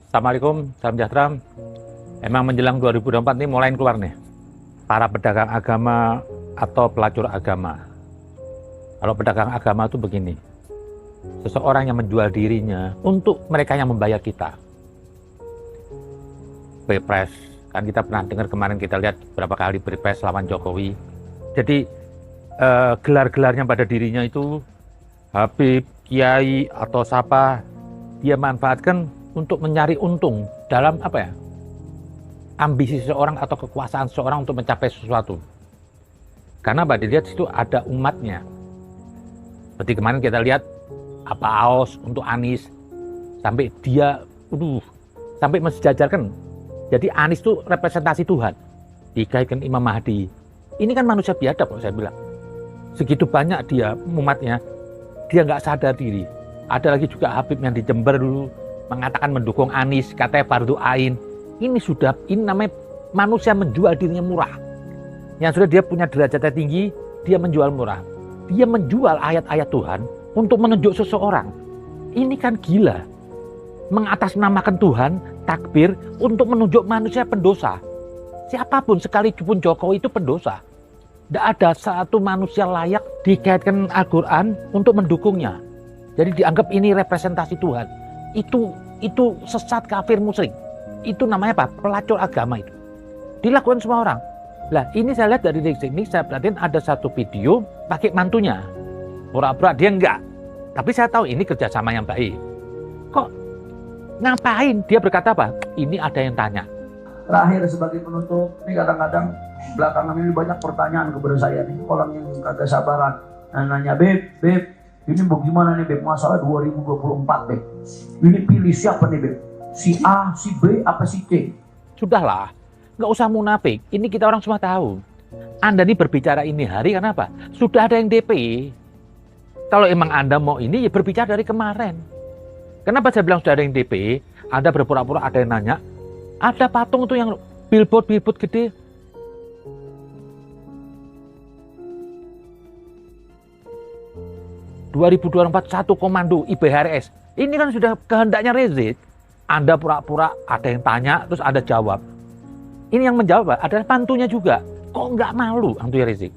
Assalamualaikum, salam sejahtera. Emang menjelang 2024 ini mulai keluar nih para pedagang agama atau pelacur agama. Kalau pedagang agama itu begini, seseorang yang menjual dirinya untuk mereka yang membayar kita. Pilpres, kan kita pernah dengar kemarin, kita lihat berapa kali Pilpres lawan Jokowi. Jadi gelar-gelarnya pada dirinya itu Habib, Kiai atau siapa, dia manfaatkan untuk mencari untung dalam ambisi seseorang atau kekuasaan seseorang untuk mencapai sesuatu. Karena dilihat situ ada umatnya. Seperti kemarin kita lihat Aos untuk Anies, sampai dia sampai mensejajarkan. Jadi Anies itu representasi Tuhan, dikaitkan Imam Mahdi. Ini kan manusia biadab kalau saya bilang. Segitu banyak dia umatnya, dia nggak sadar diri. Ada lagi juga Habib yang di Jember dulu mengatakan mendukung Anies, katanya fardu ain. Ini namanya manusia menjual dirinya murah. Yang sudah dia punya derajatnya tinggi, dia menjual murah. Dia menjual ayat-ayat Tuhan untuk menunjuk seseorang. Ini kan gila. Mengatasnamakan Tuhan, takbir untuk menunjuk manusia pendosa. Siapapun, sekalipun Jokowi itu pendosa. Tidak ada satu manusia layak dikaitkan Al-Quran untuk mendukungnya. Jadi dianggap ini representasi Tuhan. Itu sesat, kafir, musyrik. Itu namanya apa? Pelacur agama itu. Dilakukan semua orang. Lah ini saya lihat dari sini, saya perhatiin ada satu video pakai mantunya. Pura-pura dia enggak. Tapi saya tahu ini kerjasama yang baik. Kok ngapain? Dia berkata apa? Ini ada yang tanya. Terakhir sebagai penutup, ini kadang-kadang belakangan ini banyak pertanyaan kepada saya nih. Orang yang kagak sabaran. Nanya, Beb, ini bagaimana nih Beb, masalah 2024 Beb. Ini pilih siapa nih Beb? Si A, si B, apa si C? Sudahlah, nggak usah munafik. Ini kita orang semua tahu. Anda ini berbicara ini hari karena apa? Sudah ada yang DP. Kalau emang Anda mau ini, ya berbicara dari kemarin. Kenapa saya bilang sudah ada yang DP? Anda berpura-pura ada yang nanya. Ada patung tuh yang billboard gede. "2024 komando IBHRS." Ini kan sudah kehendaknya Rizik. Anda pura-pura ada yang tanya, terus Anda jawab. Ini yang menjawab adalah pantunya juga. Kok nggak malu Antuya Rizik?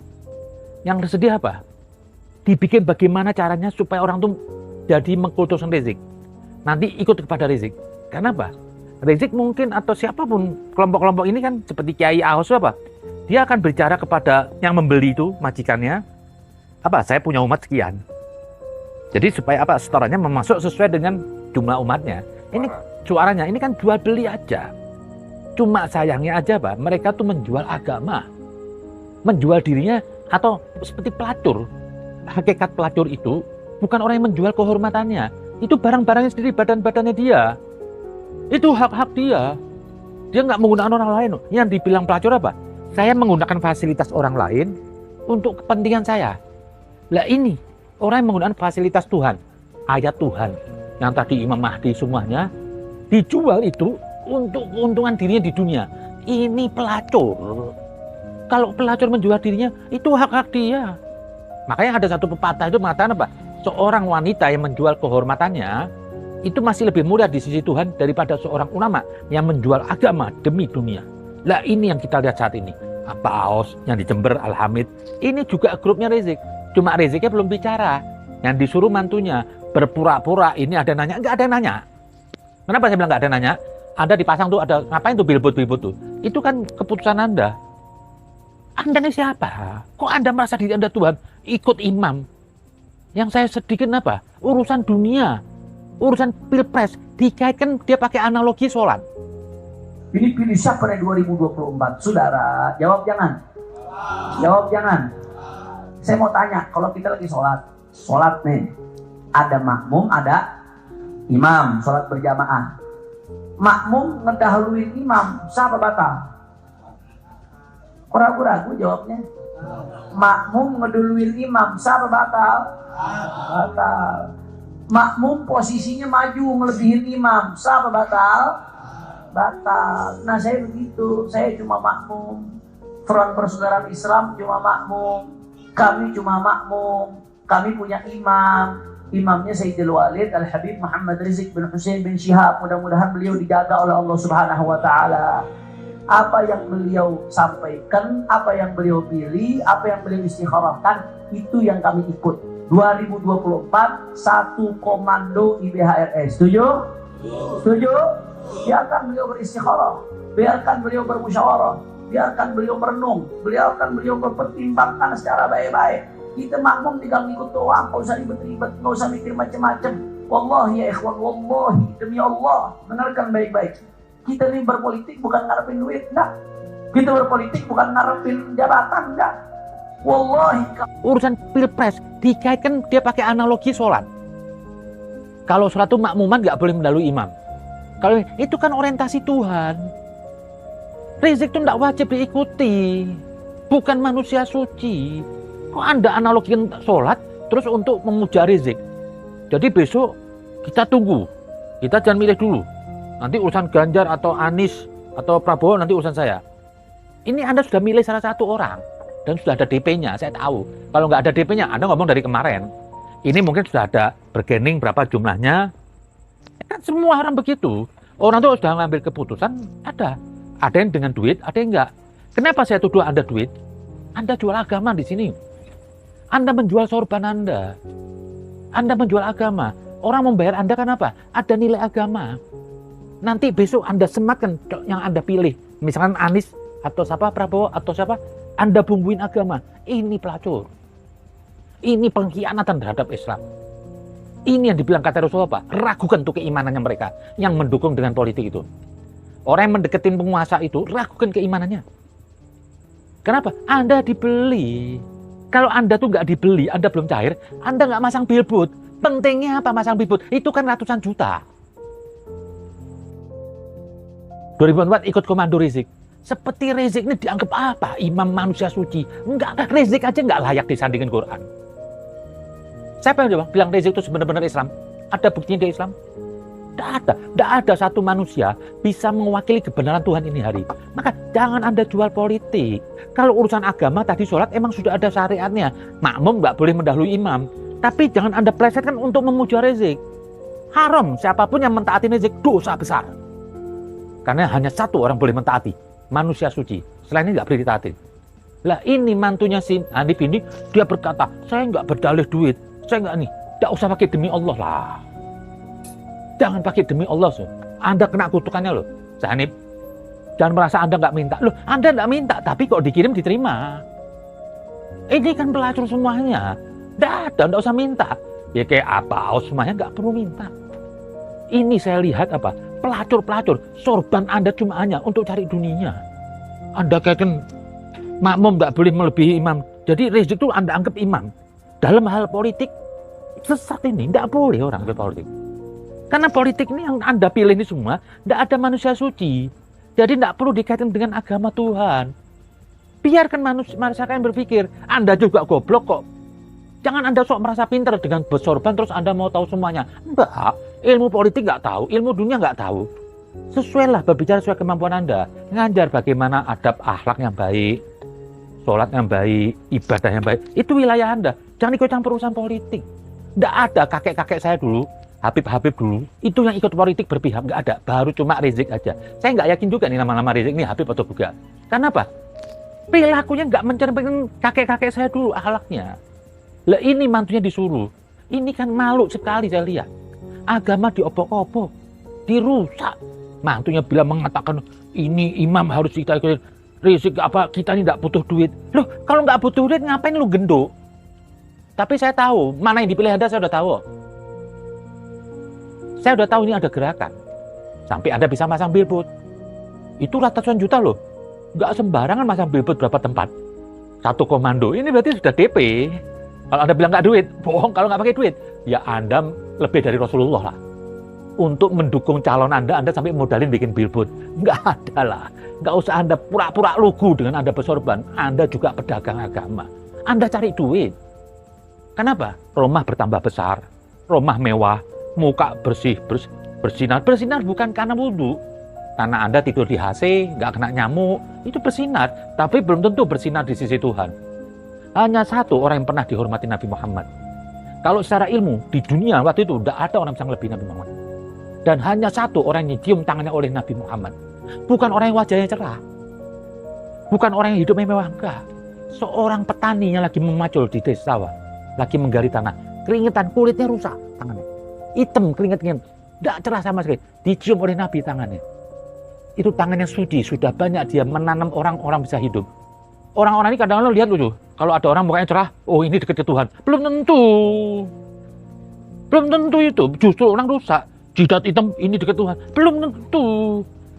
Yang tersedia apa? Dibikin bagaimana caranya supaya orang tuh jadi mengkultuskan Rizik. Nanti ikut kepada Rizik. Kenapa? Rizik mungkin atau siapapun kelompok-kelompok ini kan seperti Kiai Aos apa? Dia akan berbicara kepada yang membeli itu, majikannya. Saya punya umat sekian. Jadi supaya setorannya memasuk sesuai dengan jumlah umatnya. Ini suaranya, ini kan jual beli aja. Cuma sayangnya aja mereka tuh menjual agama. Menjual dirinya atau seperti pelacur. Hakikat pelacur itu bukan orang yang menjual kehormatannya. Itu barang-barangnya sendiri, badan-badannya dia. Itu hak-hak dia. Dia nggak menggunakan orang lain. Yang dibilang pelacur apa? Saya menggunakan fasilitas orang lain untuk kepentingan saya. Lah ini, orang yang menggunakan fasilitas Tuhan. Ayat Tuhan. Yang tadi Imam Mahdi semuanya dijual itu untuk keuntungan dirinya di dunia. Ini pelacur. Kalau pelacur menjual dirinya, itu hak-hak dia. Makanya ada satu pepatah itu mengatakan apa? Seorang wanita yang menjual kehormatannya itu masih lebih mulia di sisi Tuhan daripada seorang ulama yang menjual agama demi dunia. Lah ini yang kita lihat saat ini. Aos yang di Jember, Al-Hamid, ini juga grupnya Rizik. Cuma Riziknya belum bicara. Yang disuruh mantunya berpura-pura ini ada nanya, enggak ada nanya. Kenapa saya bilang enggak ada nanya? Anda dipasang tuh ada, ngapain tuh billboard tuh? Itu kan keputusan Anda. Anda ini siapa? Kok Anda merasa diri Anda Tuhan? Ikut imam. Yang saya sedikit urusan dunia, urusan pilpres, dikaitkan dia pakai analogi sholat. Ini pilih siapa nih 2024? Saudara, jawab jangan. Jawab jangan. Saya mau tanya, kalau kita lagi sholat nih, ada makmum, ada imam, sholat berjamaah. Makmum ngedahuluin imam, sah apa batal? Kok ragu-ragu jawabnya? Makmum ngedahuluin imam, sah apa batal? Batal. Makmum posisinya maju ngelebihin imam, sah apa batal? Batal. Nah saya begitu, saya cuma makmum. Front Persaudaraan Islam cuma makmum. Kami cuma makmum. Kami punya imam. imamnya Sayyidul Walid Al-Habib Muhammad Rizik bin Hussein bin Syihab. Mudah-mudahan beliau dijaga oleh Allah Subhanahu wa taala. Apa yang beliau sampaikan, apa yang beliau pilih, apa yang beliau istikharahkan, itu yang kami ikut. 2024 satu komando IBHRS. Setuju? Setuju? Biarkan beliau beristikharah, biarkan beliau bermusyawarah, biarkan beliau merenung, biarkan beliau mempertimbangkan secara baik-baik. Kita makmum tinggal ngikut doang, nggak usah ribet-ribet, nggak usah mikir macam-macam. Wallahi ya ikhwan, wallahi demi Allah, dengarkan baik-baik. Kita ini berpolitik bukan ngarepin duit, enggak. Kita berpolitik bukan ngarepin jabatan, enggak. Wallahi. Urusan pilpres dikaitkan dia pakai analogi sholat. Kalau sholat itu makmuman nggak boleh mendahului imam. Kalau itu kan orientasi Tuhan. Rizik itu nggak wajib diikuti, bukan manusia suci. Kok Anda analogikan sholat terus untuk memuja Rizik? Jadi besok kita tunggu, kita jangan milih dulu. Nanti urusan Ganjar atau Anies atau Prabowo nanti urusan saya. Ini Anda sudah milih salah satu orang dan sudah ada DP-nya, saya tahu. Kalau nggak ada DP-nya, Anda ngomong dari kemarin. Ini mungkin sudah ada bergening berapa jumlahnya. Kan semua orang begitu. Orang tuh sudah ngambil keputusan, ada yang dengan duit, ada yang enggak. Kenapa saya tuduh Anda duit? Anda jual agama di sini. Anda menjual sorban Anda. Anda menjual agama. Orang membayar Anda kan apa? Ada nilai agama. Nanti besok Anda sematkan yang Anda pilih. Misalkan Anies atau siapa, Prabowo atau siapa, Anda bumbuin agama. Ini pelacur. Ini pengkhianatan terhadap Islam. Ini yang dibilang kata Rasulullah, Pak. Ragukan tuh keimanannya mereka yang mendukung dengan politik itu. Orang yang mendeketin penguasa itu, ragukan keimanannya. Kenapa? Anda dibeli. Kalau Anda tuh nggak dibeli, Anda belum cair, Anda nggak masang billboard. Pentingnya apa masang billboard? Itu kan ratusan juta. 2004 ikut komando Rizik. Seperti Rizik ini dianggap apa? Imam manusia suci. Enggak, Rizik aja nggak layak disandingin Quran. Siapa yang bilang Rizik itu benar-benar Islam? Ada buktinya dia Islam? Tidak ada satu manusia bisa mewakili kebenaran Tuhan ini hari. Maka jangan Anda jual politik. Kalau urusan agama tadi sholat emang sudah ada syariatnya. Makmum nggak boleh mendahului imam. Tapi jangan Anda plesetkan untuk memuja Rizik. Haram siapapun yang mentaati Rizik dosa besar. Karena hanya satu orang boleh mentaati, manusia suci. Selain ini nggak boleh ditaati. Lah ini mantunya si Hanif ini, dia berkata, saya nggak berdalih duit, saya nggak nih, nggak usah pakai demi Allah lah. Jangan pakai demi Allah, so. Anda kena kutukannya loh, Hanif. Jangan merasa Anda nggak minta. Loh, Anda nggak minta, tapi kok dikirim diterima. Ini kan pelacur semuanya. Nggak usah minta. Ya kayak apa, semuanya nggak perlu minta. Ini saya lihat apa, pelacur-pelacur. Sorban Anda cuma hanya untuk cari dunia. Anda katakan makmum nggak boleh melebihi imam. Jadi Rizik itu Anda anggap imam. Dalam hal politik, sesat ini. Nggak boleh orang berpolitik. Karena politik ini yang Anda pilih ini semua, tidak ada manusia suci. Jadi tidak perlu dikaitkan dengan agama Tuhan. Biarkan manusia kalian berpikir. Anda juga goblok kok. Jangan Anda sok merasa pintar dengan bersorban terus Anda mau tahu semuanya. Enggak, ilmu politik nggak tahu, ilmu dunia nggak tahu. Sesuailah berbicara sesuai kemampuan Anda. Ngajar bagaimana adab akhlak yang baik, sholat yang baik, ibadah yang baik. Itu wilayah Anda. Jangan ikut campur urusan politik. Tidak ada kakek-kakek saya dulu. Habib dulu, itu yang ikut politik berpihak, nggak ada. Baru cuma Rizik aja. Saya nggak yakin juga nih nama-nama Rizik ini Habib atau bukan. Karena apa? Perilakunya nggak mencerminkan kakek-kakek saya dulu akhlaknya. Lah ini mantunya disuruh. Ini kan malu sekali saya lihat. Agama diopok-opok, dirusak. Mantunya bila mengatakan ini imam harus kita ikutin. Rizik apa kita ini nggak butuh duit. Loh kalau nggak butuh duit ngapain lu genduk? Tapi saya tahu mana yang dipilih Anda, saya udah tahu. Saya udah tahu ini ada gerakan. Sampai Anda bisa masang billboard. Itu ratusan juta loh. Nggak sembarangan masang billboard berapa tempat. Satu komando. Ini berarti sudah DP. Kalau Anda bilang nggak duit, bohong kalau nggak pakai duit. Ya Anda lebih dari Rasulullah lah. Untuk mendukung calon Anda sampai modalin bikin billboard. Nggak ada lah. Nggak usah Anda pura-pura lugu dengan Anda bersorban. Anda juga pedagang agama. Anda cari duit. Kenapa? Rumah bertambah besar. Rumah mewah. Muka bersinar bukan karena wudhu, karena Anda tidur di AC nggak kena nyamuk, itu bersinar, tapi belum tentu bersinar di sisi Tuhan. Hanya satu orang yang pernah dihormati Nabi Muhammad, Kalau secara ilmu, di dunia waktu itu tidak ada orang bisa lebih Nabi Muhammad. Dan hanya satu orang yang cium tangannya oleh Nabi Muhammad. Bukan orang yang wajahnya cerah. Bukan orang yang hidupnya mewah, enggak. Seorang petani yang lagi memacul di desa sawah. Lagi menggali tanah. Keringetan, kulitnya rusak tangannya. Hitam, keringet-keringet. Tidak cerah sama sekali. Dicium oleh Nabi tangannya. Itu tangannya suci. Sudah banyak dia menanam orang-orang bisa hidup. Orang-orang ini kadang-kadang lihat lucu. Kalau ada orang mukanya cerah, oh ini dekat ke Tuhan. Belum tentu. Belum tentu itu. Justru orang rusak. Jidat hitam, ini dekat Tuhan. Belum tentu.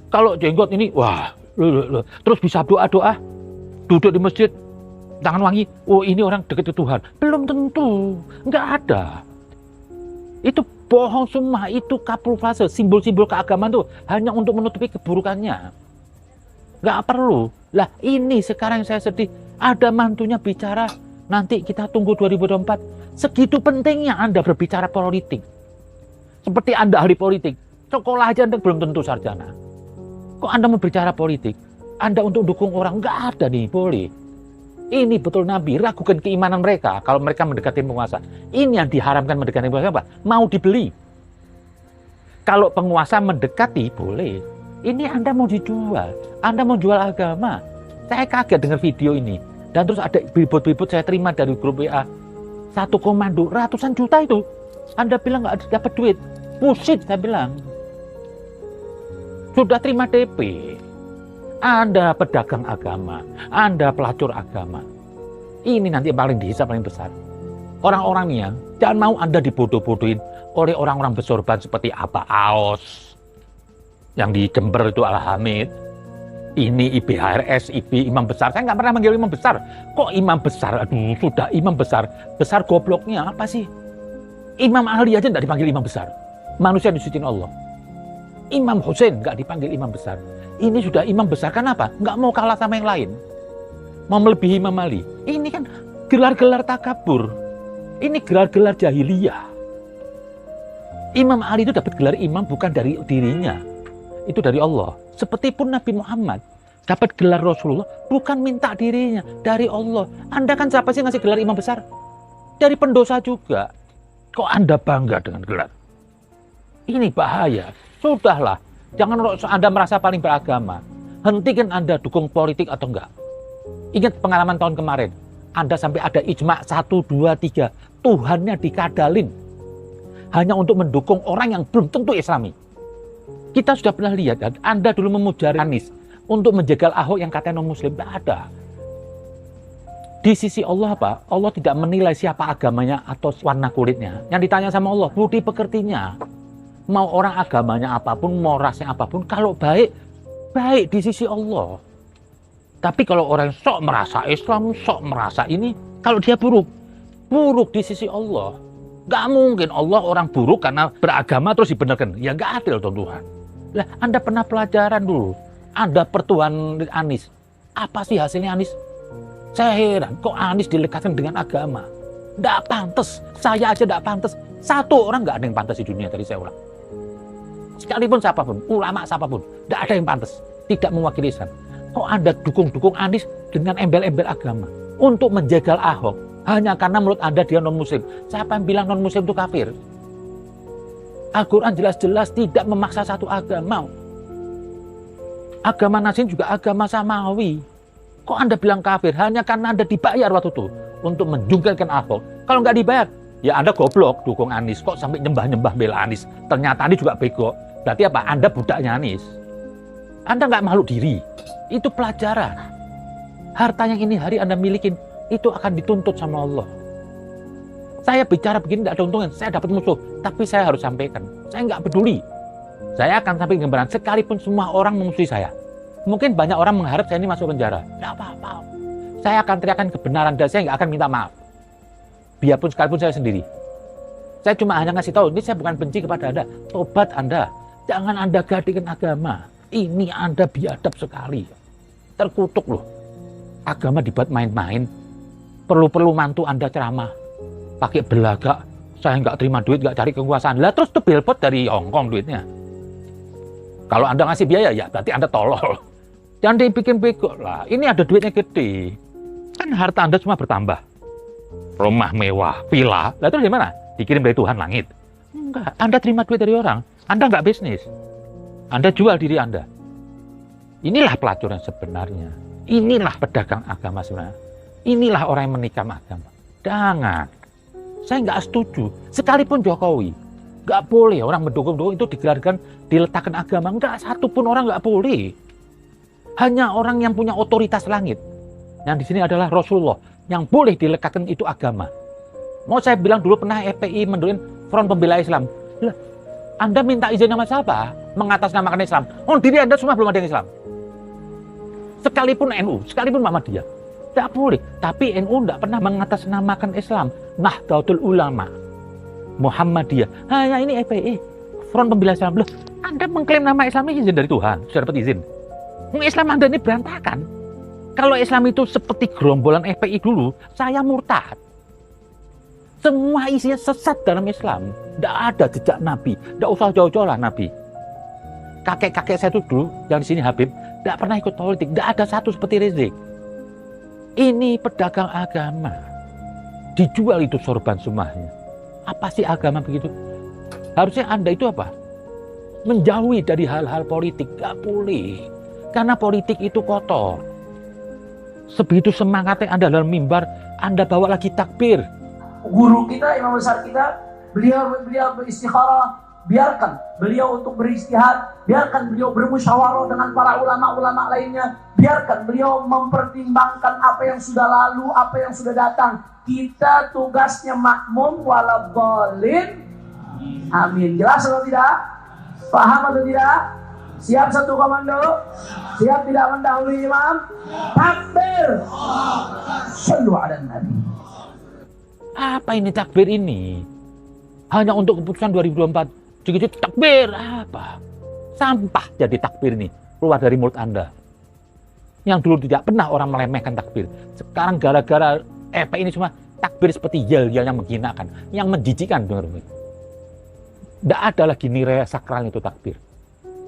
Kalau jenggot ini, wah. Terus bisa doa-doa. Duduk di masjid. Tangan wangi. Oh ini orang dekat ke Tuhan. Belum tentu. Nggak ada. Itu bohong semua. Itu kamuflase. Simbol-simbol keagamaan itu hanya untuk menutupi keburukannya. Nggak perlu. Lah ini sekarang saya sedih. Ada mantunya bicara. Nanti kita tunggu 2024. Segitu pentingnya Anda berbicara politik. Seperti Anda ahli politik. Sekolah aja Anda belum tentu sarjana. Kok Anda mau bicara politik? Anda untuk dukung orang. Nggak ada nih. Boleh. Ini betul Nabi. Ragukan keimanan mereka. Kalau mereka mendekati penguasa. Ini yang diharamkan mendekati penguasa apa? Mau dibeli. Kalau penguasa mendekati boleh. Ini Anda mau dijual. Anda mau jual agama. Saya kaget dengar video ini. Dan terus ada billboard-billboard saya terima dari grup WA. Satu komando, ratusan juta itu. Anda bilang nggak dapat duit. Bullshit, saya bilang. Sudah terima DP. Anda pedagang agama. Anda pelacur agama. Ini nanti yang paling dihisap paling besar. Orang-orangnya, jangan mau Anda dibodoh-bodohin oleh orang-orang bersorban seperti Abah Aos. Yang di Jember itu Al-Hamid, ini IBHRS, Imam Besar. Saya nggak pernah manggil Imam Besar. Kok Imam Besar? Aduh, sudah Imam Besar. Besar gobloknya apa sih? Imam Ali aja nggak dipanggil Imam Besar. Manusia disuciin Allah. Imam Hussein nggak dipanggil Imam Besar. Ini sudah Imam Besar, kenapa? Nggak mau kalah sama yang lain. Mau melebihi Imam Ali. Ini kan gelar-gelar takabur. Ini gelar-gelar jahiliyah. Imam Ali itu dapat gelar imam bukan dari dirinya. Itu dari Allah. Seperti pun Nabi Muhammad dapat gelar Rasulullah bukan minta dirinya, dari Allah. Anda kan siapa sih ngasih gelar imam besar? Dari pendosa juga. Kok Anda bangga dengan gelar? Ini bahaya. Sudahlah. Jangan Anda merasa paling beragama. Hentikan Anda dukung politik atau enggak. Ingat pengalaman tahun kemarin. Anda sampai ada ijma 1, 2, 3. Tuhannya dikadalin. Hanya untuk mendukung orang yang belum tentu Islami. Kita sudah pernah lihat, Anda dulu memuja Anies untuk menjegal Ahok yang katanya non-muslim. Tidak ada. Di sisi Allah apa? Allah tidak menilai siapa agamanya atau warna kulitnya. Yang ditanya sama Allah, budi pekertinya. Mau orang agamanya apapun, mau rasnya apapun, kalau baik, baik di sisi Allah. Tapi kalau orang sok merasa Islam, sok merasa ini, kalau dia buruk, buruk di sisi Allah. Gak mungkin Allah orang buruk karena beragama terus dibenarkan. Ya gak adil Tuhan. Lah, Anda pernah pelajaran dulu. Anda pertuan Anies. Apa sih hasilnya Anies? Saya heran, kok Anies dilekatkan dengan agama? Nggak pantas. Saya aja nggak pantas. Satu orang nggak ada yang pantas di dunia, tadi saya ulang. Sekalipun siapapun, ulama siapapun, nggak ada yang pantas. Tidak mewakili Islam. Kok Anda dukung Anies dengan embel-embel agama? Untuk menjegal Ahok. Hanya karena menurut Anda dia non-muslim. Siapa yang bilang non-muslim itu kafir? Al-Quran jelas-jelas tidak memaksa satu agama. Agama Nasin juga agama Samawi. Kok Anda bilang kafir? Hanya karena Anda dibayar waktu itu untuk menjungkelkan Ahok. Kalau nggak dibayar, ya Anda goblok dukung Anies. Kok sampai nyembah-nyembah bela Anies? Ternyata Anies juga bego. Berarti apa? Anda budaknya Anies. Anda nggak malu diri. Itu pelajaran. Harta yang ini hari Anda milikin, itu akan dituntut sama Allah. Saya bicara begini tidak ada untungnya, saya dapat musuh, tapi saya harus sampaikan. Saya nggak peduli. Saya akan sampai kebenaran, sekalipun semua orang memusuhi saya. Mungkin banyak orang mengharap saya ini masuk penjara. Tidak apa-apa. Saya akan teriakan kebenaran dan saya nggak akan minta maaf. Biarpun sekalipun saya sendiri. Saya cuma hanya ngasih tahu, ini saya bukan benci kepada Anda. Tobat Anda. Jangan Anda gadekan agama. Ini Anda biadab sekali. Terkutuk loh. Agama dibuat main-main. Perlu-perlu mantu Anda ceramah. Pakai belagak, saya nggak terima duit, nggak cari kekuasaan. Lah terus tuh billboard dari Hongkong duitnya. Kalau Anda ngasih biaya, ya berarti Anda tolol. Jangan dibikin bego lah. Ini ada duitnya gede. Kan harta Anda cuma bertambah. rumah mewah, villa. Lah terus gimana? Dikirim dari Tuhan langit? Enggak. Anda terima duit dari orang. Anda nggak bisnis. Anda jual diri Anda. Inilah pelacur yang sebenarnya. Inilah pedagang agama sebenarnya. Inilah orang yang menikam agama. Jangan. Saya nggak setuju. Sekalipun Jokowi, nggak boleh orang mendukung-dukung itu digelarkan, diletakkan agama. Nggak, satupun orang nggak boleh. Hanya orang yang punya otoritas langit. Yang di sini adalah Rasulullah. Yang boleh dilekatkan itu agama. Mau saya bilang dulu pernah FPI mendurin Front Pembela Islam. Lah, Anda minta izin sama siapa? Mengatasnamakan Islam. Oh, diri Anda semua belum ada yang Islam. Sekalipun NU, sekalipun Muhammadiyah. Tidak boleh. Tapi NU tidak pernah mengatasnamakan Islam. Nahdlatul Ulama, Muhammadiyah. Hanya ini FPI, Front Pembela Islam. Loh, Anda mengklaim nama Islam ini izin dari Tuhan. Sudah dapat izin. Islam Anda ini berantakan. Kalau Islam itu seperti gerombolan FPI dulu, saya murtad. Semua isinya sesat dalam Islam. Tidak ada jejak Nabi. Tidak usah jauh-jauh lah Nabi. Kakek-kakek saya itu dulu, yang di sini Habib, tidak pernah ikut politik. Tidak ada satu seperti Rizik. Ini pedagang agama. Dijual itu sorban semuanya. Apa sih agama begitu? Harusnya Anda itu apa? Menjauhi dari hal-hal politik. Tidak boleh. Karena politik itu kotor. Sebegitu semangatnya Anda dalam mimbar, Anda bawa lagi takbir. Guru kita, imam besar kita, beliau beristikharah, biarkan beliau untuk beristihad, biarkan beliau bermusyawarah dengan para ulama-ulama lainnya, biarkan beliau mempertimbangkan apa yang sudah lalu, apa yang sudah datang. Kita tugasnya makmum waladhdallin. Amin. Jelas atau tidak? Paham atau tidak? Siap satu komando? Siap tidak mendahului imam? Takbir. Shallu ala Nabi. Apa ini takbir ini? Hanya untuk keputusan 2024. Sedikit takbir apa? Sampah jadi takbir ini keluar dari mulut Anda. Yang dulu tidak pernah orang melemehkan takbir. Sekarang gara-gara ini semua takbir seperti yel-yel yang menghinakan, yang menjijikkan. Tidak ada lagi nilai sakral itu takbir.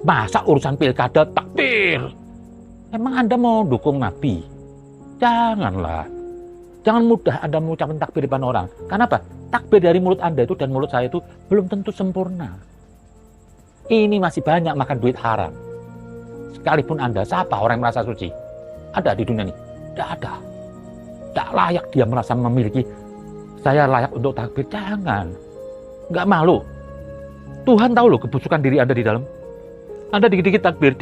Masa urusan pilkada takbir? Emang Anda mau dukung Nabi? Janganlah. Jangan mudah Anda mengucapkan takbir di depan orang. Karena apa? Takbir dari mulut Anda itu dan mulut saya itu belum tentu sempurna. Ini masih banyak makan duit haram. Sekalipun Anda, siapa orang yang merasa suci? Ada di dunia ini? Tidak ada. Tidak layak dia merasa memiliki, saya layak untuk takbir. Jangan. Nggak malu. Tuhan tahu loh kebusukan diri Anda di dalam. Anda dikit-dikit takbir,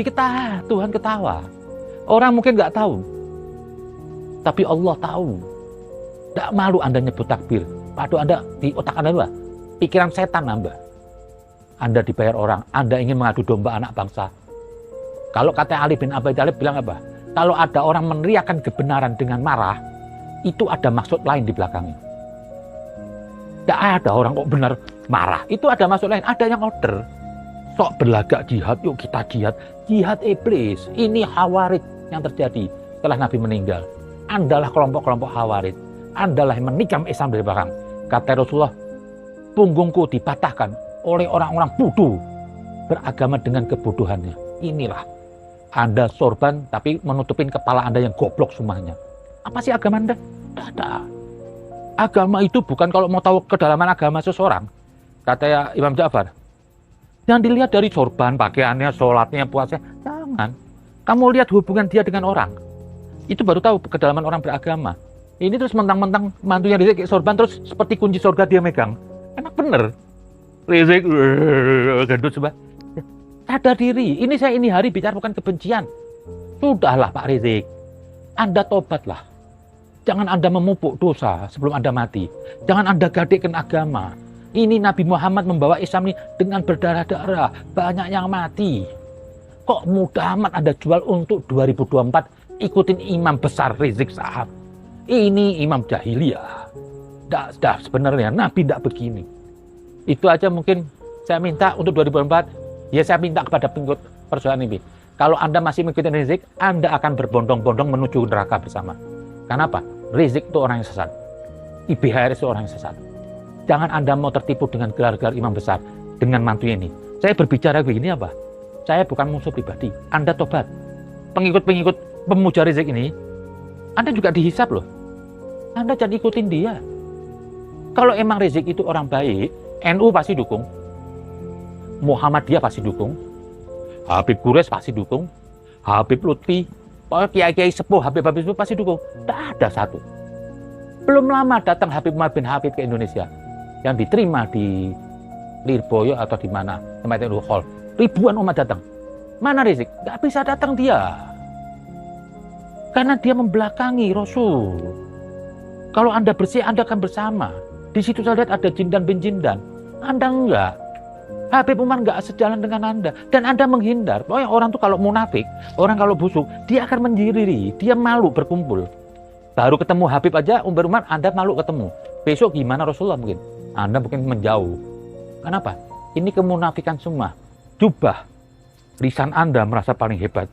Tuhan ketawa. Orang mungkin nggak tahu. Tapi Allah tahu. Tidak malu Anda nyebut takbir. Padahal Anda di otak Anda apa? Pikiran setan nambah. Anda dibayar orang, Anda ingin mengadu domba anak bangsa. Kalau kata Ali bin Abi Thalib bilang apa? Kalau ada orang meneriakkan kebenaran dengan marah, itu ada maksud lain di belakangnya. Tidak ada orang kok benar marah. Itu ada maksud lain, ada yang order. Sok berlagak jihad, yuk kita jihad. Jihad iblis. Ini Khawarij yang terjadi setelah Nabi meninggal. Andalah kelompok-kelompok Khawarij. Andalah yang menikam Islam dari belakang. Kata Rasulullah, punggungku dipatahkan oleh orang-orang bodoh beragama dengan kebodohannya. Inilah Anda sorban tapi menutupin kepala Anda yang goblok semuanya. Apa sih agama Anda? Tidak ada. Agama itu bukan kalau mau tahu kedalaman agama seseorang. Kata Imam Ja'far, jangan dilihat dari sorban, pakaiannya, sholatnya, puasanya. Jangan. Kamu lihat hubungan dia dengan orang. Itu baru tahu kedalaman orang beragama. Ini terus mentang-mentang mantunya Rizik kayak sorban terus seperti kunci surga dia megang. Enak bener. Rizik gendut coba. Sadar diri. Ini hari bicara bukan kebencian. Sudahlah Pak Rizik. Anda tobatlah. Jangan Anda memupuk dosa sebelum Anda mati. Jangan Anda gadekkan agama. Ini Nabi Muhammad membawa Islam ini dengan berdarah-darah. Banyak yang mati. Kok mudah amat Anda jual untuk 2024 ikutin imam besar Rizik Syihab. Ini imam jahiliyah. Dah sebenarnya Nabi tidak begini. Itu aja mungkin saya minta untuk 2024. Ya saya minta kepada pengikut persoalan ini. Kalau Anda masih mengikuti Rizik, Anda akan berbondong-bondong menuju neraka bersama. Kenapa? Rizik itu orang yang sesat. IBHR itu orang yang sesat. Jangan Anda mau tertipu dengan gelar-gelar imam besar dengan mantunya ini. Saya berbicara begini apa? Saya bukan musuh pribadi. Anda tobat. Pengikut-pengikut pemuja Rizik ini, Anda juga dihisap loh. Anda jangan ikutin dia. Kalau emang Rizik itu orang baik, NU pasti dukung, Muhammadiyah pasti dukung, Habib Gures pasti dukung, Habib Lutfi, kiai-kiai sepuh, Habib-Habib sepuh pasti dukung. Tidak ada satu. Belum lama datang Habib Umar bin Habib ke Indonesia, yang diterima di Lirboyo atau di mana, tempat itu hall. Ribuan umat datang. Mana Rizik? Gak bisa datang dia. Karena dia membelakangi Rasul. Kalau Anda bersih, Anda akan bersama. Di situ saya lihat ada jin dan bin jindan. Anda enggak. Habib Umar enggak sejalan dengan Anda. Dan Anda menghindar. Pokoknya orang tuh kalau munafik, orang kalau busuk, dia akan menjiriri. Dia malu berkumpul. Baru ketemu Habib aja, Umar, Anda malu ketemu. Besok gimana Rasulullah mungkin? Anda mungkin menjauh. Kenapa? Ini kemunafikan semua. Jubah. Lisan Anda merasa paling hebat.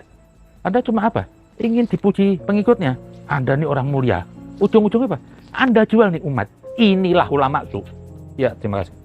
Anda cuma apa? Ingin dipuji pengikutnya. Anda ini orang mulia. Ujung-ujungnya apa? Anda jual nih umat. Inilah ulama su. Ya, terima kasih.